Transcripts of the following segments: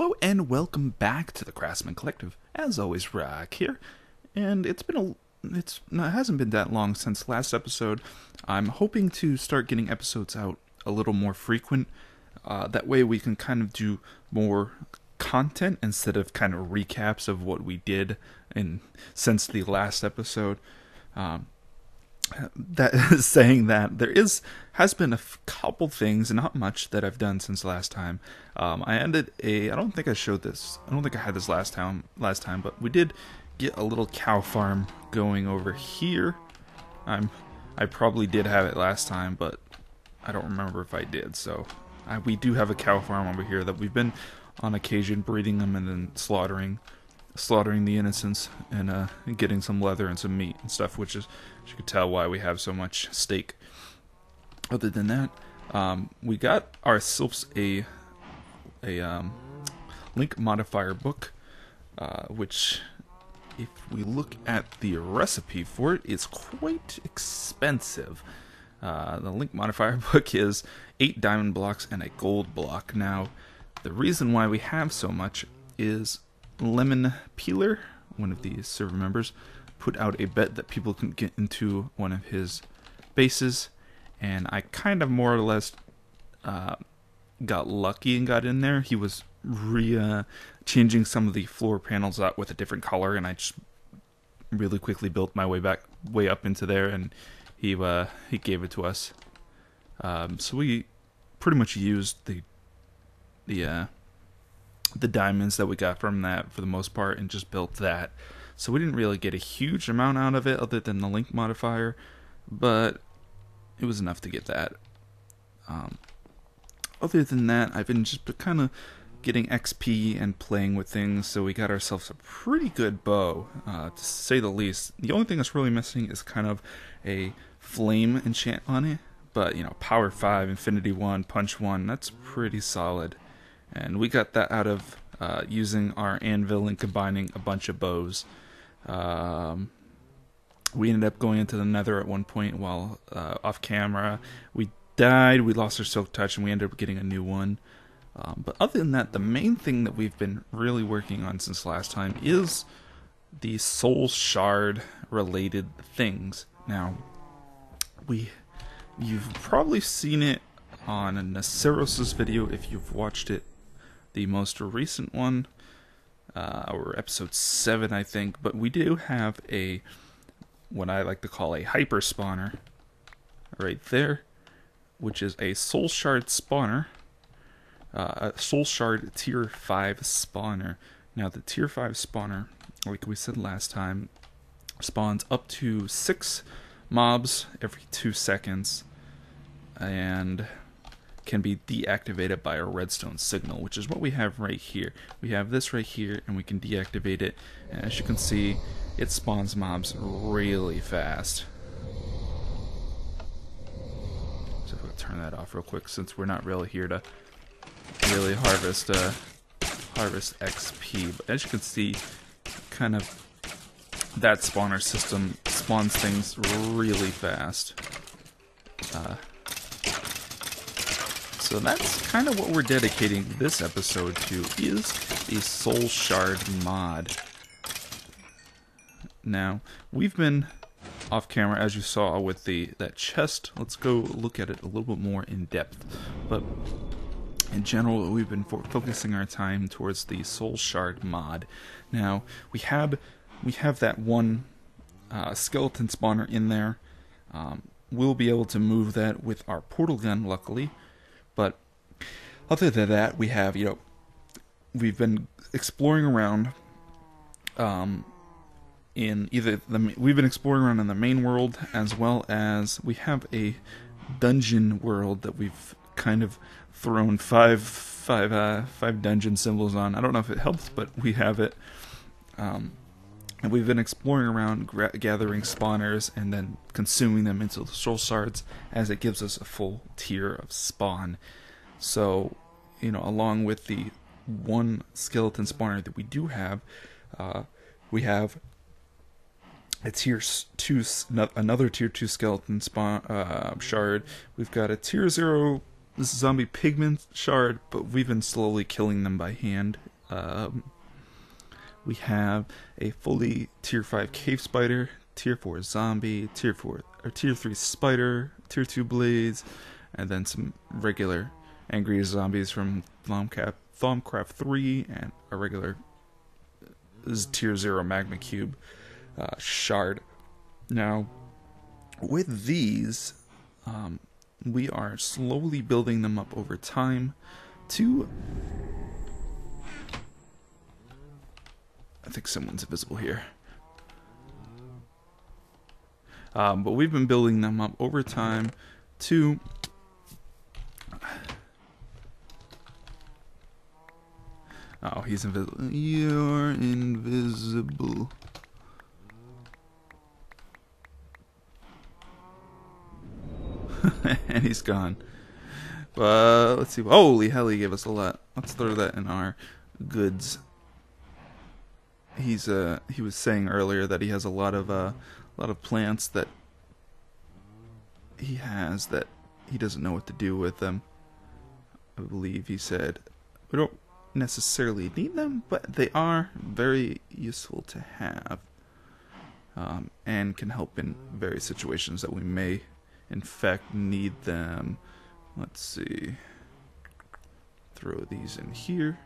Hello and welcome back to the Craftsmen Collective. As always, Rock here, and it hasn't been that long since last episode. I'm hoping to start getting episodes out a little more frequent. That way we can kind of do more content instead of kind of recaps of what we did since the last episode. That is saying that there has been a couple things, not much, that I've done since last time. I don't think I showed this. I don't think I had this last time, but we did get a little cow farm going over here. I probably did have it last time, but I don't remember if I did. So we do have a cow farm over here that we've been on occasion breeding them and then slaughtering the innocents and getting some leather and some meat and stuff, which is, as you can tell, why we have so much steak. Other than that, we got ourselves a link modifier book, which, if we look at the recipe for it, is quite expensive. The link modifier book is 8 diamond blocks and a gold block. Now, the reason why we have so much is Lemon Peeler, one of the server members, put out a bet that people can get into one of his bases, and I kind of more or less got lucky and got in there. He was changing some of the floor panels out with a different color, and I just really quickly built my way up into there, and he gave it to us. So we pretty much used the diamonds that we got from that for the most part and just built that. So we didn't really get a huge amount out of it other than the link modifier, but it was enough to get that. Other than that, I've been just kind of getting XP and playing with things, so we got ourselves a pretty good bow, to say the least. The only thing that's really missing is kind of a flame enchant on it, but power 5, infinity 1, punch 1, that's pretty solid. And we got that out of using our anvil and combining a bunch of bows. We ended up going into the nether at one point while off camera. We died, we lost our silk touch, and we ended up getting a new one. But other than that, the main thing that we've been really working on since last time is the soul shard related things. Now, you've probably seen it on Naceros' video if you've watched it. The most recent one, or episode 7, I think, but we do have what I like to call a hyper spawner right there, which is a soul shard spawner, a soul shard tier 5 spawner. Now, the tier 5 spawner, like we said last time, spawns up to 6 mobs every 2 seconds, and can be deactivated by a redstone signal, which is what we have right here. We have this right here, and we can deactivate it, and as you can see, it spawns mobs really fast. So if we'll turn that off real quick, since we're not really here to really harvest XP. But as you can see, kind of that spawner system spawns things really fast. So that's kind of what we're dedicating this episode to, is the soul shard mod. Now, we've been off camera, as you saw, with that chest. Let's go look at it a little bit more in depth. But in general, we've been focusing our time towards the soul shard mod. Now, we have that one skeleton spawner in there. We'll be able to move that with our portal gun, luckily. But other than that, we have, we've been exploring around we've been exploring around in the main world, as well as we have a dungeon world that we've kind of thrown five dungeon symbols on. I don't know if it helps, but we have it. And we've been exploring around, gathering spawners, and then consuming them into the soul shards, as it gives us a full tier of spawn. So, along with the one skeleton spawner that we do have, we have a tier 2, another tier 2 skeleton shard. We've got a tier 0 zombie pigment shard, but we've been slowly killing them by hand We have a fully tier 5 cave spider, tier 4 zombie, tier 3 spider, tier 2 blaze, and then some regular angry zombies from Thaumcraft 3 and a regular tier 0 magma cube shard. Now, with these, we are slowly building them up over time to... I think someone's invisible here. But we've been building them up over time to... Oh, he's invisible. You're invisible. And he's gone. But let's see. Holy hell, he gave us a lot. Let's throw that in our goods. He was saying earlier that he has a lot of plants that he has that he doesn't know what to do with them. I believe he said we don't necessarily need them, but they are very useful to have, and can help in various situations that we may in fact need them. Let's see. Throw these in here.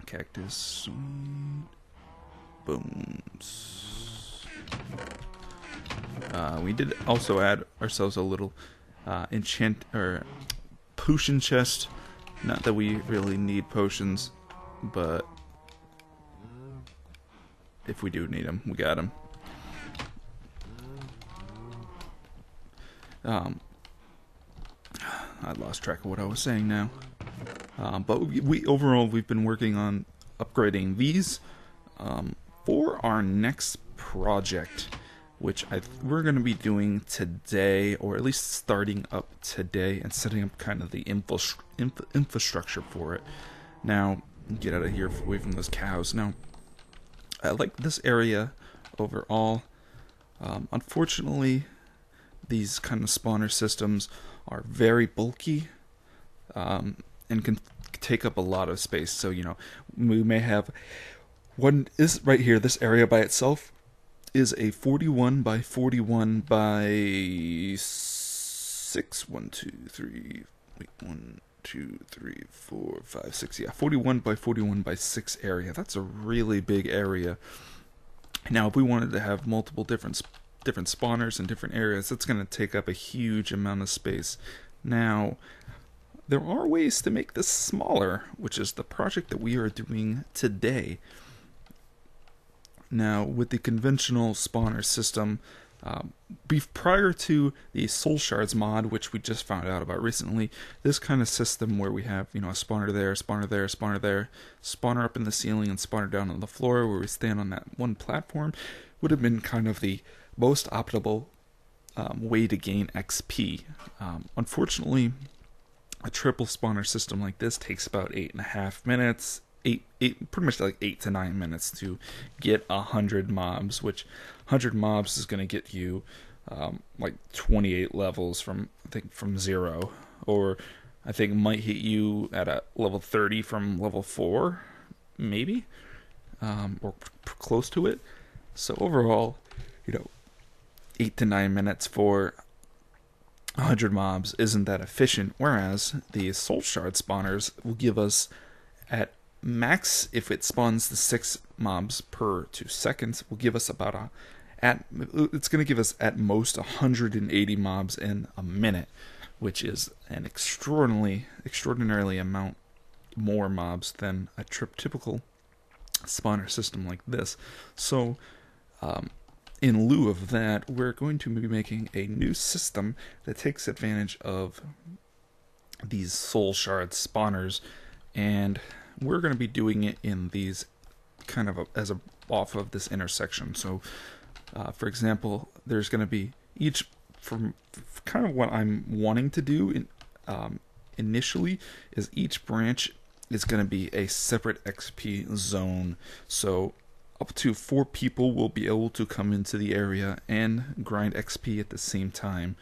Cactus. Booms. We did also add ourselves a little potion chest. Not that we really need potions, but if we do need them, we got them. I lost track of what I was saying now. But we've been working on upgrading these for our next project, which we're going to be doing today, or at least starting up today, and setting up kind of the infrastructure for it. Now, get out of here, away from those cows. Now, I like this area overall. Unfortunately, these kind of spawner systems are very bulky, and can take up a lot of space. So, you know, we may have one is right here. This area by itself is a 41 by 41 by 6. 1, 2, 3. Wait, 1, 2, 3, 4, 5, 6. Yeah, 41 by 41 by 6 area. That's a really big area. Now, if we wanted to have multiple different spawners in different areas, that's going to take up a huge amount of space. Now, there are ways to make this smaller, which is the project that we are doing today. Now, with the conventional spawner system, prior to the Soul Shards mod, which we just found out about recently, this kind of system where we have, you know, a spawner there, spawner there, spawner there, spawner up in the ceiling and spawner down on the floor where we stand on that one platform, would have been kind of the most optimal way to gain XP. Unfortunately, a triple spawner system like this takes about 8.5 minutes, pretty much like 8 to 9 minutes to get 100 mobs, which 100 mobs is going to get you like 28 levels from 0, or I think might hit you at a level 30 from level 4, maybe, or close to it. So overall, you know, 8 to 9 minutes for 100 mobs isn't that efficient, whereas the Soul Shard spawners will give us at max, if it spawns the 6 mobs per 2 seconds, will give us about it's going to give us at most 180 mobs in a minute, which is an extraordinarily amount more mobs than a typical spawner system like this. So, in lieu of that, we're going to be making a new system that takes advantage of these Soul Shard spawners, and we're going to be doing it in these kind of off of this intersection. So, for example, there's going to be from kind of what I'm wanting to do initially is each branch is going to be a separate XP zone. So up to 4 people will be able to come into the area and grind XP at the same time.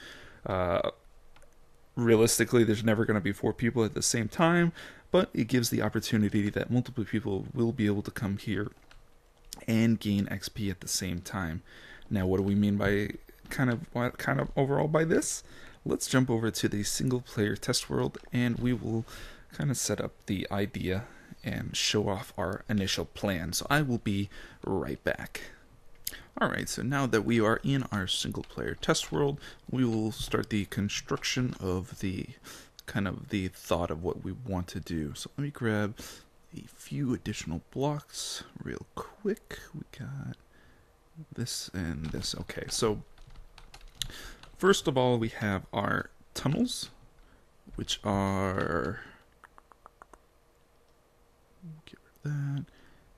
Realistically, there's never going to be 4 people at the same time, but it gives the opportunity that multiple people will be able to come here and gain XP at the same time. Now, what do we mean by kind of overall by this? Let's jump over to the single player test world, and we will kind of set up the idea and show off our initial plan. So I will be right back. Alright, so now that we are in our single player test world, we will start the construction of the the thought of what we want to do. So let me grab a few additional blocks real quick. We got this and this. Okay, so first of all, we have our tunnels, which are, get rid of that,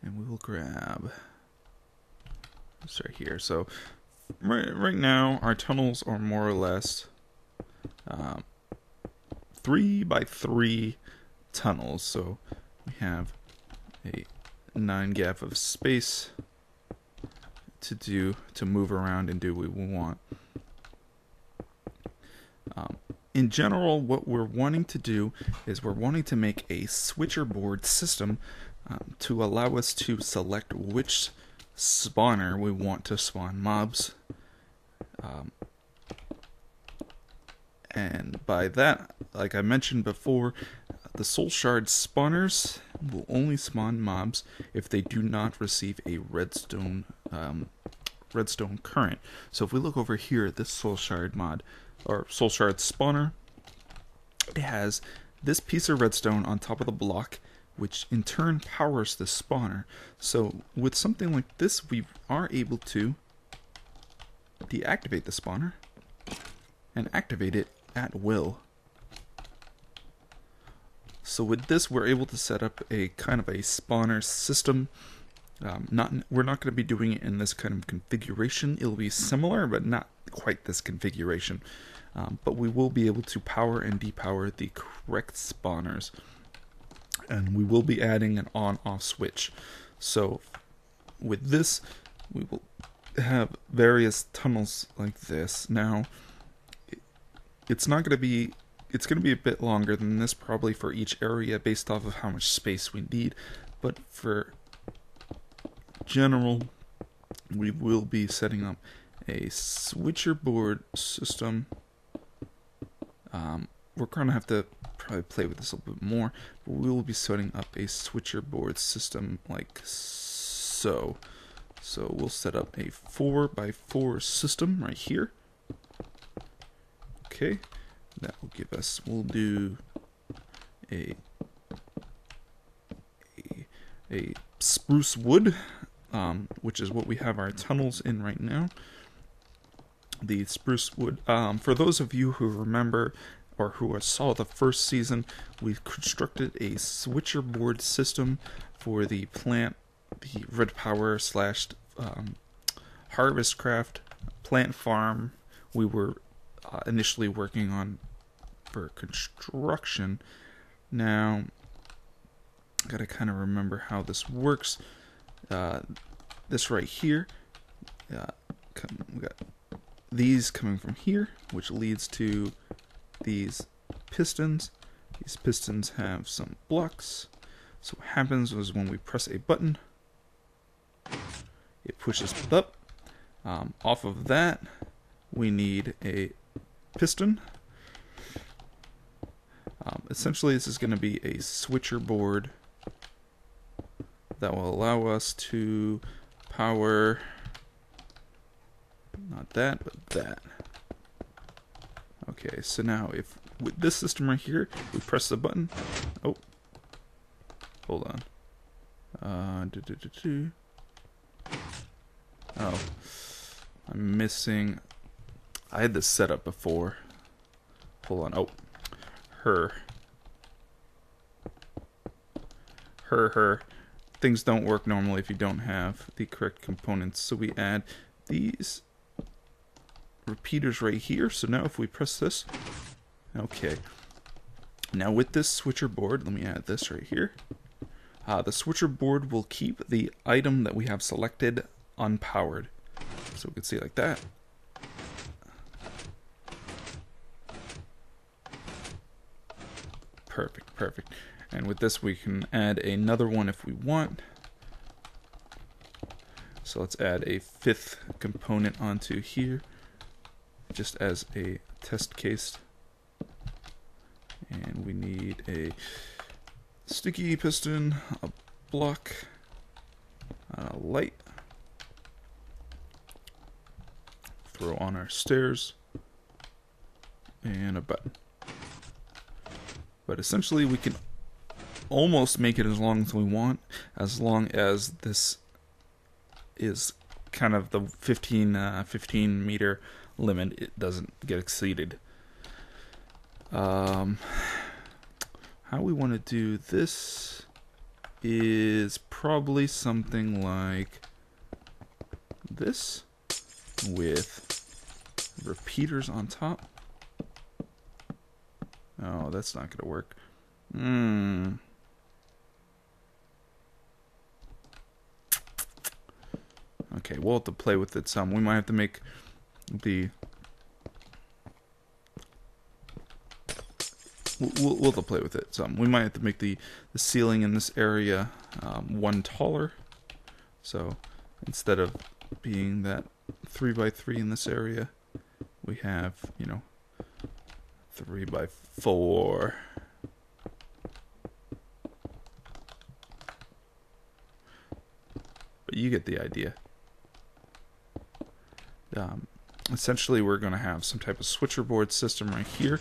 and we will grab this right here. So right now our tunnels are more or less 3 by 3 tunnels. So we have a 9 gap of space to move around and do what we want. In general, what we're wanting to do is we're wanting to make a switcher board system to allow us to select which spawner we want to spawn mobs. And by that, like I mentioned before, the soul shard spawners will only spawn mobs if they do not receive a redstone current. So if we look over here at this soul shard mod, or soul shard spawner, it has this piece of redstone on top of the block, which in turn powers the spawner. So with something like this, we are able to deactivate the spawner and activate it at will. So with this, we're able to set up a kind of a spawner system. We're not going to be doing it in this kind of configuration. It'll be similar, but not quite this configuration. But we will be able to power and depower the correct spawners. And we will be adding an on-off switch. So with this, we will have various tunnels like this. Now, it's not going to be, it's going to be a bit longer than this probably for each area based off of how much space we need. But for general, we will be setting up a switcher board system. We're going to have to probably play with this a little bit more, but we will be setting up a switcher board system like so. So we'll set up a 4 by 4 system right here. Okay, that will give us, we'll do a spruce wood, which is what we have our tunnels in right now. The spruce wood, for those of you who remember or who saw the first season, we constructed a switcher board system for the plant, the Redpower / Harvestcraft plant farm we were initially working on for construction. Now, I gotta kind of remember how this works. This right here, we got these coming from here, which leads to these pistons. These pistons have some blocks. So what happens is when we press a button, it pushes up. Off of that, we need a piston. Essentially, this is going to be a switcher board that will allow us to power, not that, but that. Okay, so now if with this system right here, we press the button. Oh, hold on. Oh, I'm missing. I had this set up before. Hold on. Oh, her. Things don't work normally if you don't have the correct components. So we add these repeaters right here. So now if we press this, okay. Now with this switcher board, let me add this right here. The switcher board will keep the item that we have selected unpowered. So we can see it like that. Perfect. And with this we can add another one if we want. So let's add a 5th component onto here, just as a test case. And we need a sticky piston, a block, a light. Throw on our stairs, and a button. But essentially we can almost make it as long as we want, as long as this is kind of the 15 meter limit. It doesn't get exceeded. How we want to do this is probably something like this, with repeaters on top. Oh, that's not going to work. Okay, we'll have to play with it some. We might have to make the... We'll have to play with it some. We might have to make the ceiling in this area one taller. So instead of being that 3x3 in this area, we have, 3x4. But you get the idea. Essentially, we're going to have some type of switcher board system right here.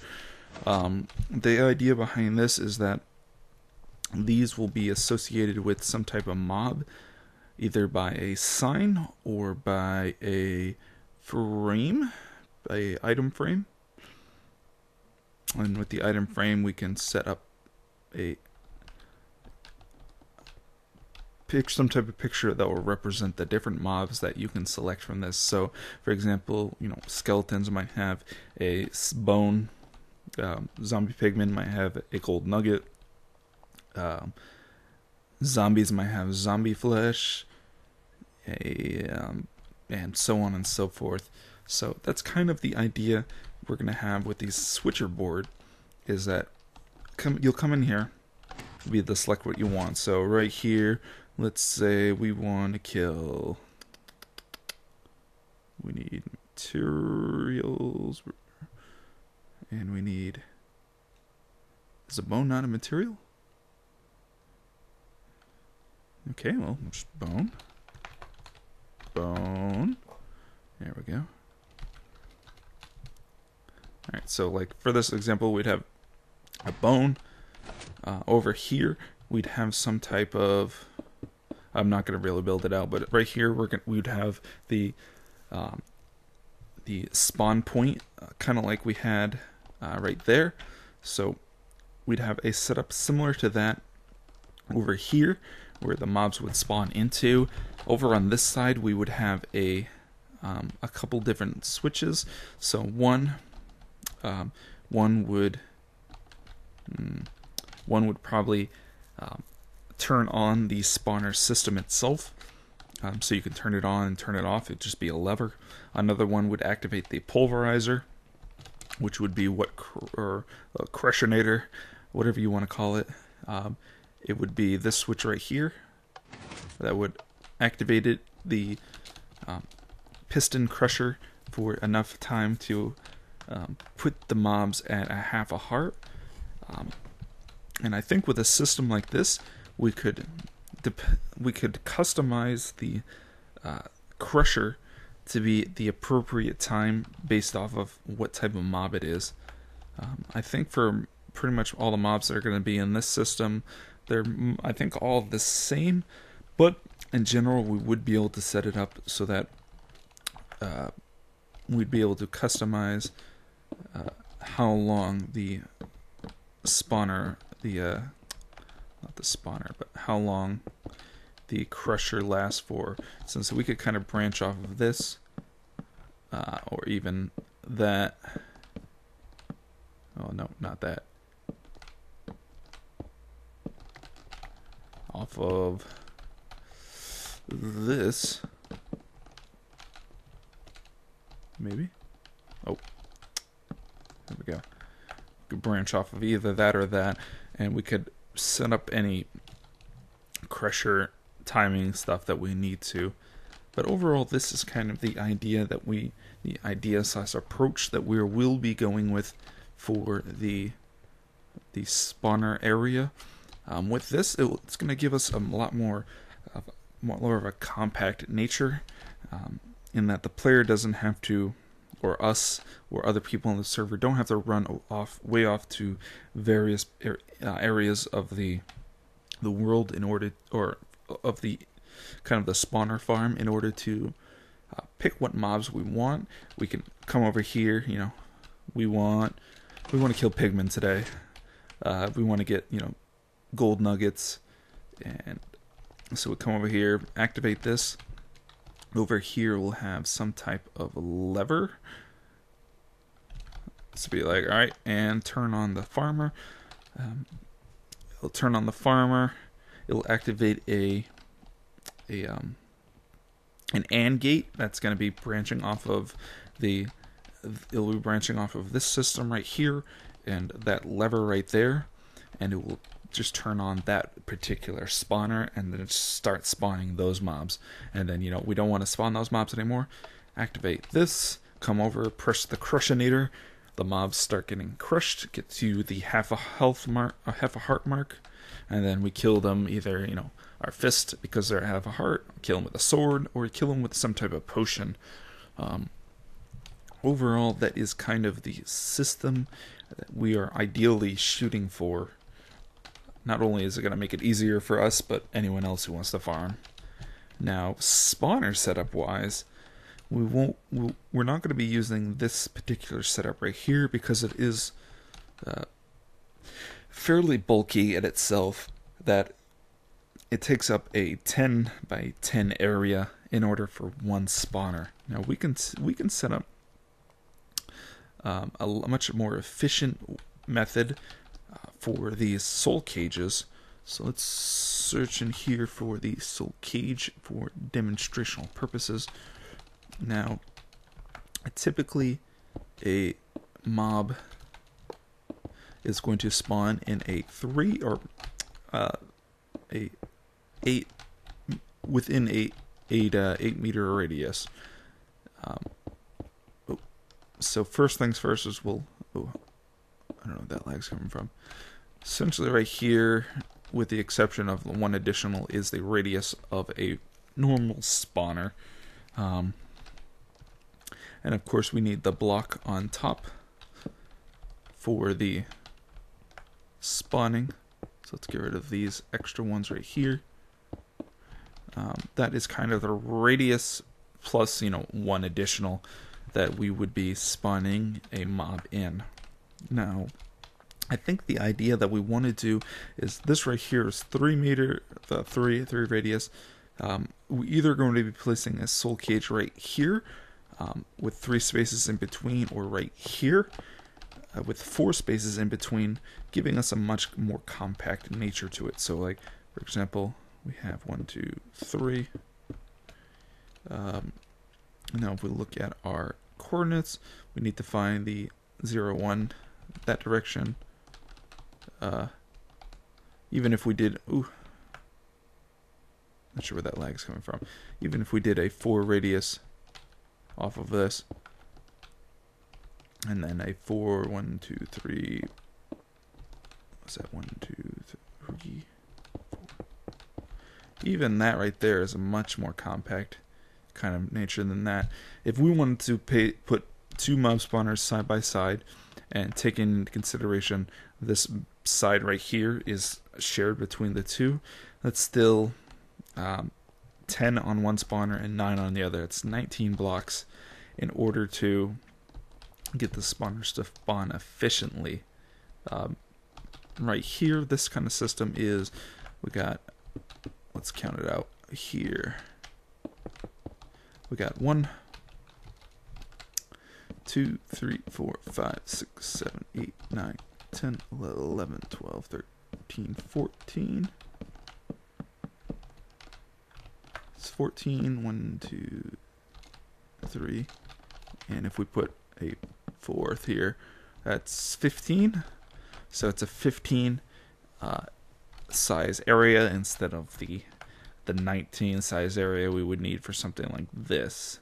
The idea behind this is that these will be associated with some type of mob, either by a sign or by a frame, a item frame. And with the item frame, we can set up some type of picture that will represent the different mobs that you can select from this. So, for example, skeletons might have a bone. Zombie pigmen might have a gold nugget. Zombies might have zombie flesh, and so on and so forth. So that's kind of the idea we're going to have with these switcher board, is that you'll come in here, be able to select what you want. So right here, let's say we want to kill, we need materials, and we need, is a bone not a material? Okay, well, just bone. Bone. There we go. Alright, so like for this example, we'd have a bone. Over here, we'd have some type of, I'm not going to really build it out, but right here we'd have the spawn point, kind of like we had right there. So we'd have a setup similar to that over here, where the mobs would spawn into. Over on this side, we would have a couple different switches. So one would probably turn on the spawner system itself. So you can turn it on and turn it off. It'd just be a lever. Another one would activate the pulverizer, which would be or a crushinator, whatever you want to call it. It would be this switch right here that would activate the piston crusher for enough time to put the mobs at a half a heart. And I think with a system like this, we could customize the crusher to be the appropriate time based off of what type of mob it is. I think for pretty much all the mobs that are going to be in this system, they're, I think, all the same, but in general we would be able to set it up so that we'd be able to customize how long the spawner, not the spawner, but how long the crusher lasts for. Since we could kind of branch off of this, or even that. Oh no, not that. Off of this, maybe. Oh, there we go. We could branch off of either that or that, and we could set up any crusher timing stuff that we need to. But overall, this is kind of the idea / approach that we will be going with for the spawner area. With this, it's going to give us a lot more of a compact nature, in that the player doesn't have to, or us, or other people on the server don't have to run way off to various areas of the world in order, or of the kind of the spawner farm, in order to pick what mobs we want. We can come over here, we want to kill pigmen today. We want to get, gold nuggets, and so we come over here, activate this. Over here we'll have some type of lever. So be like, all right, and turn on the farmer. It'll turn on the farmer. It'll activate an AND gate that's going to be branching off of it'll be branching off of this system right here and that lever right there, and it will just turn on that particular spawner and then start spawning those mobs. And then, we don't want to spawn those mobs anymore. Activate this, come over, press the crushinator. The mobs start getting crushed, get to the half a heart mark, and then we kill them either, our fist because they're half a heart, kill them with a sword, or kill them with some type of potion. Overall, that is kind of the system that we are ideally shooting for. Not only is it going to make it easier for us, but anyone else who wants to farm. Now, spawner setup wise, we're not going to be using this particular setup right here because it is fairly bulky in itself, that it takes up a 10 by 10 area in order for one spawner. Now we can set up a much more efficient method for these soul cages. So let's search in here for the soul cage for demonstrational purposes. Now, typically a mob is going to spawn in a 3 or a 8 within a 8 meter radius. So first things first is I don't know where that lag's coming from. Essentially right here, with the exception of the one additional, is the radius of a normal spawner. And of course we need the block on top for the spawning. So let's get rid of these extra ones right here. That is kind of the radius plus, one additional that we would be spawning a mob in. Now, I think the idea that we want to do is this right here is 3 meter, the 3 radius. We're either going to be placing a soul cage right here with 3 spaces in between, or right here with 4 spaces in between, giving us a much more compact nature to it. So, like, for example, we have 1, 2, 3. Now, if we look at our coordinates, we need to find the 0, 1, that direction. Even if we did, not sure where that lag is coming from. Even if we did a 4 radius off of this, and then a 4, 1, 2, 3. What's that? 1, 2, 3, 4. Even that right there is a much more compact kind of nature than that. If we wanted to put 2 mob spawners side by side, and take into consideration this side right here is shared between the 2, that's still 10 on one spawner and 9 on the other. It's 19 blocks in order to get the spawners to spawn efficiently. Right here, this kind of system is, we got, let's count it out here. We got 1, 2, 3, 4, 5, 6, 7, 8, 9, 10, 11, 12, 13, 14. It's 14, 1, 2, 3. And if we put a 4th here, that's 15. So it's a 15 size area instead of the 19 size area we would need for something like this.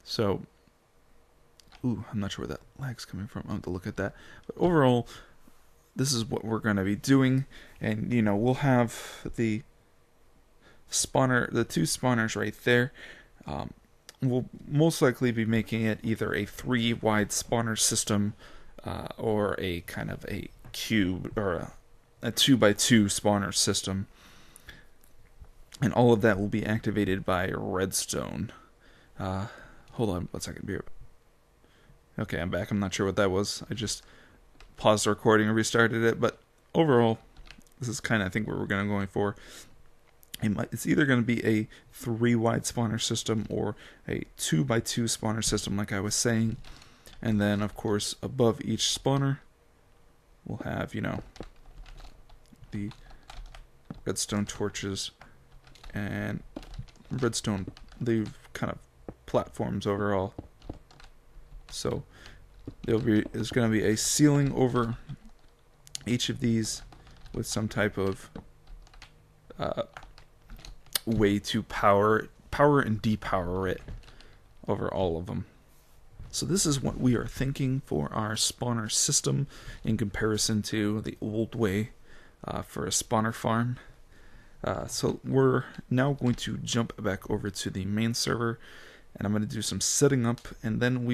So, ooh, I'm not sure where that lag's coming from. I'll have to look at that. But overall, this is what we're going to be doing, and you know, we'll have the spawner, the two spawners right there. We'll most likely be making it either a 3 wide spawner system or a kind of a cube or a 2x2 spawner system, and all of that will be activated by redstone. Hold on 1 second here. Okay, I'm back. I'm not sure what that was. I just paused the recording and restarted it, but overall, this is kind of, I think, what we're going for. It's either going to be a 3 wide spawner system or a 2x2 spawner system, like I was saying. And then, of course, above each spawner, we'll have, you know, the redstone torches and redstone, the kind of platforms overall. So there's going to be a ceiling over each of these with some type of way to power and depower it over all of them. So this is what we are thinking for our spawner system in comparison to the old way for a spawner farm. So we're now going to jump back over to the main server, and I'm going to do some setting up, and then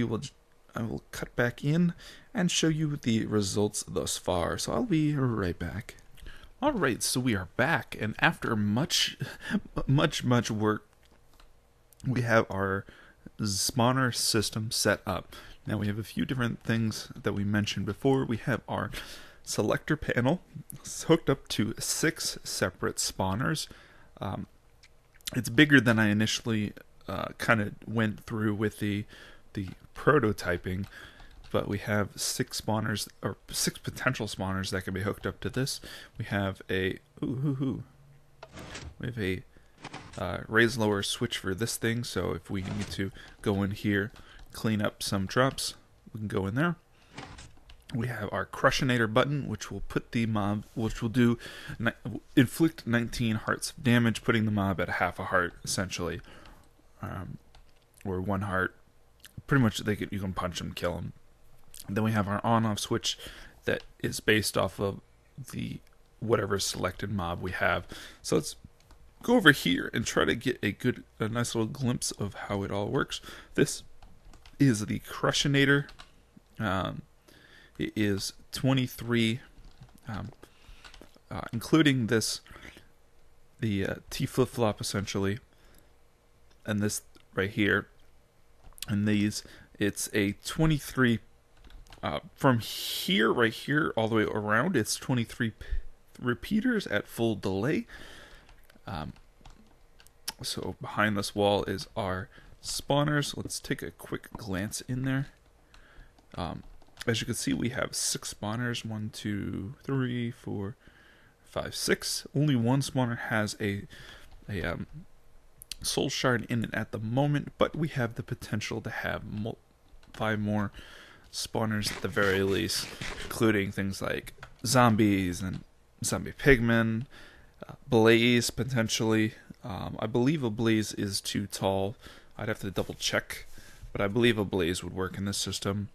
I will cut back in and show you the results thus far. So I'll be right back. Alright, so we are back, and after much work, we have our spawner system set up. Now we have a few different things that we mentioned before. We have our selector panel hooked up to 6 separate spawners. It's bigger than I initially kind of went through with the prototyping, but we have 6 spawners, or 6 potential spawners that can be hooked up to this. We have a raise lower switch for this thing, so if we need to go in here, clean up some drops, we can go in there. We have our Crushinator button, which will put the mob, which will do inflict 19 hearts of damage, putting the mob at half a heart essentially, or 1 heart. Pretty much, you can punch them, kill them. And then we have our on-off switch that is based off of the whatever selected mob we have. So let's go over here and try to get a nice little glimpse of how it all works. This is the Crushinator. It is 23, including this, the T flip-flop essentially, and this right here, and these, it's a 23, from here, right here, all the way around, it's 23 repeaters at full delay. So behind this wall is our spawners. Let's take a quick glance in there. As you can see, we have 6 spawners. 1, 2, 3, 4, 5, 6. Only one spawner has a soul shard in it at the moment, but we have the potential to have 5 more spawners at the very least, including things like zombies and zombie pigmen, blaze potentially. I believe a blaze is too tall. I'd have to double check, but I believe a blaze would work in this system.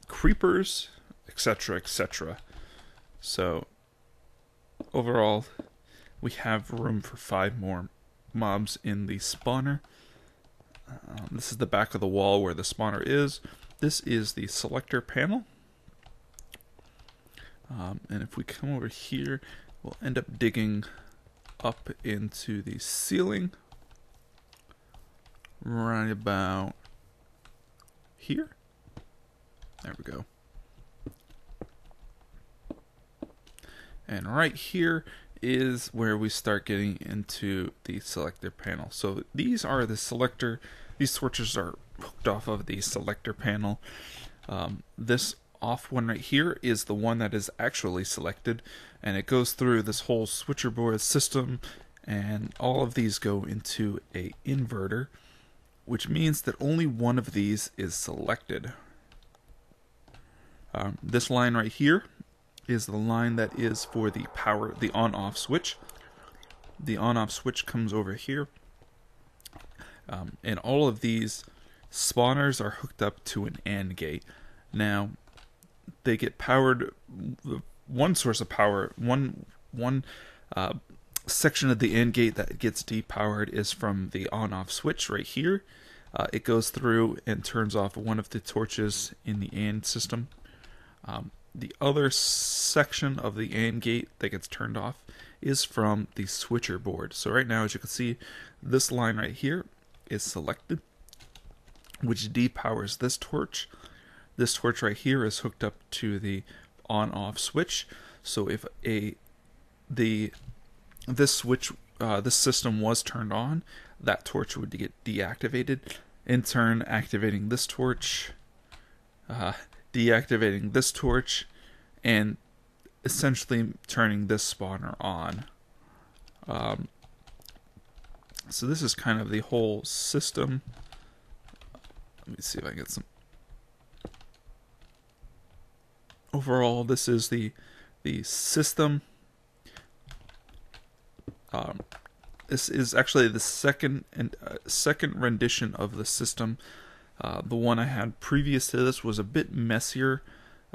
Creepers, etc., etc. So overall, we have room for 5 more mobs in the spawner. This is the back of the wall where the spawner is. This is the selector panel. And if we come over here, we'll end up digging up into the ceiling right about here. There we go. And right here is where we start getting into the selector panel. So these are the selector, these switches are hooked off of the selector panel. This off one right here is the one that is actually selected, and it goes through this whole switcher board system, and all of these go into a inverter, which means that only one of these is selected. This line right here is the line that is for the power, the on-off switch. The on-off switch comes over here, and all of these spawners are hooked up to an AND gate. Now, they get powered. One source of power, one section of the AND gate that gets depowered is from the on-off switch right here. It goes through and turns off one of the torches in the AND system. The other section of the AND gate that gets turned off is from the switcher board. So right now, as you can see, this line right here is selected, which depowers this torch. This torch right here is hooked up to the on-off switch. So if this system was turned on, that torch would get deactivated. In turn, activating this torch, deactivating this torch, and essentially turning this spawner on. So this is kind of the whole system. Let me see if I can get some. Overall, this is the system. This is actually the second rendition of the system. The one I had previous to this was a bit messier.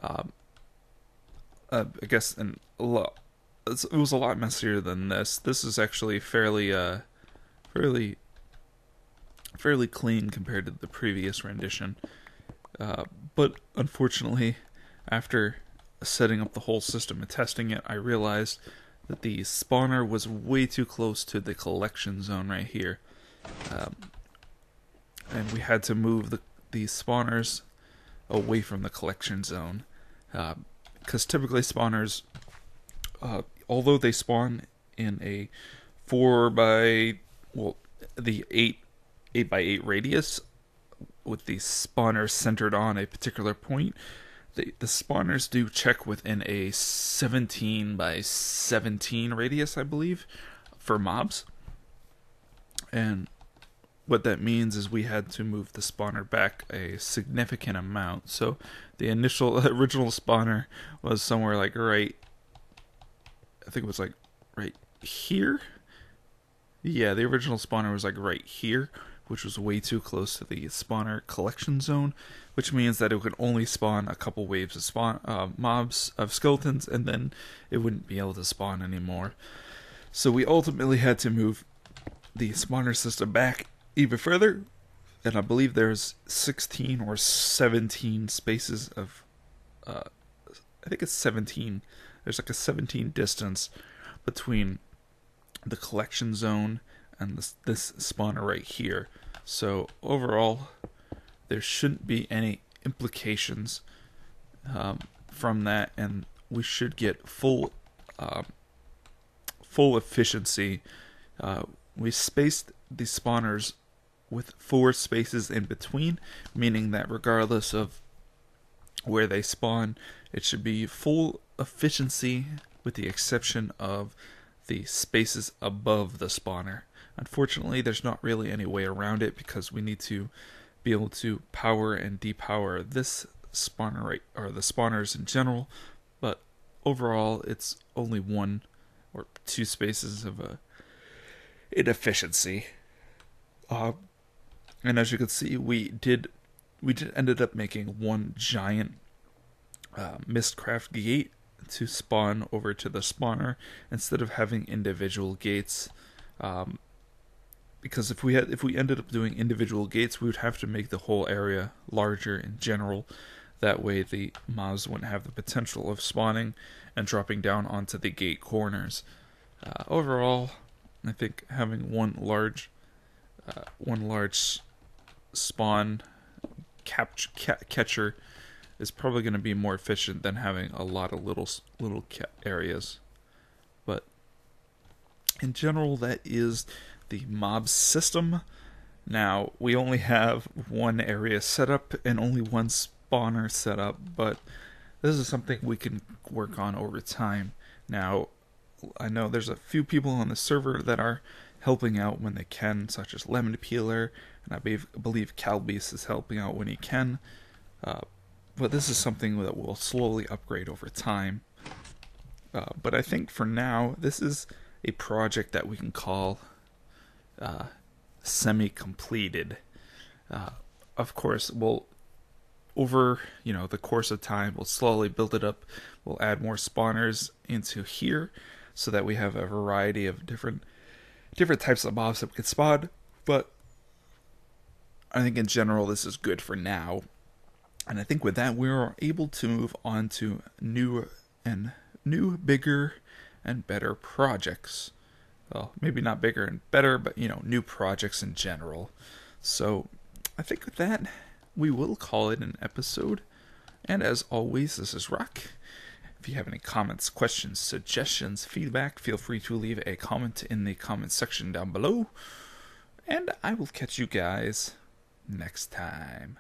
I guess it was a lot messier than this. This is actually fairly clean compared to the previous rendition. But unfortunately, after setting up the whole system and testing it, I realized that the spawner was way too close to the collection zone right here. And we had to move the spawners away from the collection zone. Because typically spawners, although they spawn in a 8 by 8 radius, with the spawners centered on a particular point, the spawners do check within a 17 by 17 radius, I believe, for mobs. And what that means is we had to move the spawner back a significant amount. So the original spawner was somewhere like right, I think it was like right here. Yeah, the original spawner was like right here, which was way too close to the spawner collection zone, which means that it could only spawn a couple waves of mobs of skeletons, and then it wouldn't be able to spawn anymore. So we ultimately had to move the spawner system back even further, and I believe there's 16 or 17 spaces of, I think it's 17. There's like a 17 distance between the collection zone and this spawner right here. So overall, there shouldn't be any implications from that, and we should get full efficiency. We spaced the spawners with 4 spaces in between, meaning that regardless of where they spawn, it should be full efficiency with the exception of the spaces above the spawner. Unfortunately, there's not really any way around it because we need to be able to power and depower this spawner, right, or the spawners in general, but overall it's only 1 or 2 spaces of inefficiency. And as you can see, we ended up making one giant Mystcraft gate to spawn over to the spawner instead of having individual gates. Because if we ended up doing individual gates, we would have to make the whole area larger in general. That way the mobs wouldn't have the potential of spawning and dropping down onto the gate corners. Overall, I think having one large spawn catcher is probably going to be more efficient than having a lot of little areas. But in general, that is the mob system. Now, we only have one area set up and only one spawner set up, but this is something we can work on over time. Now, I know there's a few people on the server that are helping out when they can, such as Lemon Peeler, and I believe Calbeast is helping out when he can. But this is something that will slowly upgrade over time. But I think for now, this is a project that we can call semi-completed. Of course, we'll over the course of time, we'll slowly build it up. We'll add more spawners into here so that we have a variety of different types of mobs that we can spawn. But I think in general, this is good for now. And I think with that, we're able to move on to new, bigger, and better projects. Well, maybe not bigger and better, but new projects in general. So I think with that, we will call it an episode. And as always, this is Rock. If you have any comments, questions, suggestions, feedback, feel free to leave a comment in the comment section down below. And I will catch you guys next time.